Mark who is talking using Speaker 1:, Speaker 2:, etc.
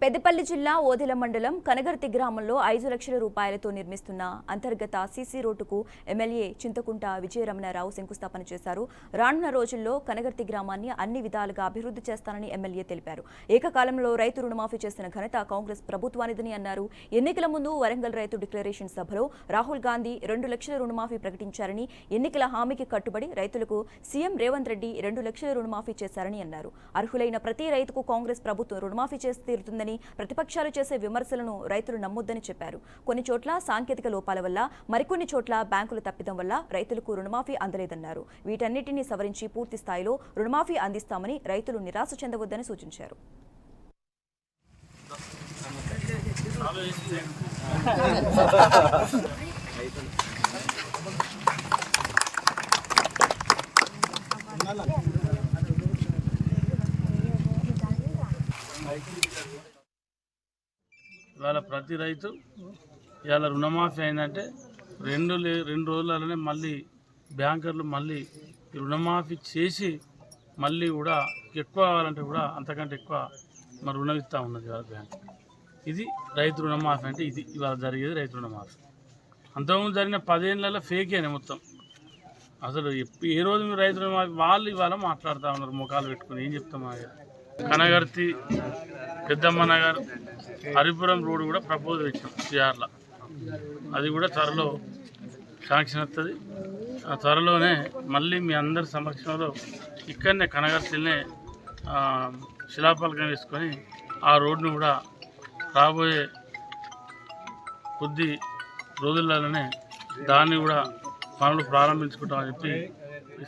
Speaker 1: పెద్దపల్లి జిల్లా ఓదెల మండలం కనగర్తి గ్రామంలో 5 లక్షల రూపాయలతో నిర్మిస్తున్న అంతర్గత సీసీ రోడ్డుకు ఎమ్మెల్యే చింతకుంట విజయరమణారావు శంకుస్థాపన చేశారు. రానున్న రోజుల్లో కనగర్తి గ్రామాన్ని అన్ని విధాలుగా అభివృద్ధి చేస్తానని ఎమ్మెల్యే తెలిపారు. ఏకకాలంలో రైతు రుణమాఫీ చేసిన ఘనత కాంగ్రెస్ ప్రభుత్వానిదని అన్నారు. ఎన్నికల ముందు వరంగల్ రైతు డిక్లరేషన్ సభలో రాహుల్ గాంధీ 2 లక్షల రుణమాఫీ ప్రకటించారని, ఎన్నికల హామీకి కట్టుబడి రైతులకు సీఎం రేవంత్ రెడ్డి 2 లక్షల రుణమాఫీ చేశారని అన్నారు. అర్హులైన ప్రతి రైతుకు కాంగ్రెస్ ప్రభుత్వం రుణమాఫీ చేసి తీరుతుందని, ప్రతిపక్షాలు చేసే విమర్శలను రైతులు నమ్మొద్దని చెప్పారు. కొన్ని చోట్ల సాంకేతిక లోపాల వల్ల, మరికొన్ని చోట్ల బ్యాంకుల తప్పిదం వల్ల రైతులకు రుణమాఫీ అందలేదన్నారు. వీటన్నిటిని సవరించి పూర్తి స్థాయిలో రుణమాఫీ అందిస్తామని రైతులు నిరాశ చెందవద్దని సూచించారు.
Speaker 2: ఇవాళ ప్రతి రైతు ఇవాళ రుణమాఫీ అయిందంటే రెండు రోజులలోనే మళ్ళీ బ్యాంకర్లు మళ్ళీ రుణమాఫీ చేసి మళ్ళీ కూడా ఎక్కువ కావాలంటే కూడా అంతకంటే ఎక్కువ మరి రుణం ఇస్తూ ఉన్నది ఇవాళ బ్యాంక్. ఇది రైతు రుణమాఫీ అంటే ఇది ఇవాళ జరిగేది రైతు రుణమాఫీ. అంతకుముందు జరిగిన 10 ఏళ్ళలో ఫేకేనే మొత్తం. అసలు ఏ రోజు మీరు రైతు రుణమాఫీ వాళ్ళు ఇవాళ మాట్లాడుతూ ఉన్నారు ముఖాలు పెట్టుకుని. ఏం చెప్తాం? కనగర్తి, పెద్దమ్మ నగర్, హరిపురం రోడ్డు కూడా ప్రపోజల్ ఇచ్చాం సిఆర్లో. అది కూడా త్వరలో శాంక్షన్ వస్తుంది. త్వరలోనే మళ్ళీ మీ అందరి సమక్షంలో ఇక్కడనే కనగర్తినే శిలాఫలకం వేసుకొని ఆ రోడ్డును కూడా రాబోయే కొద్ది రోజుల్లోనే దాన్ని కూడా పనులు ప్రారంభించుకుంటామని చెప్పి ఈ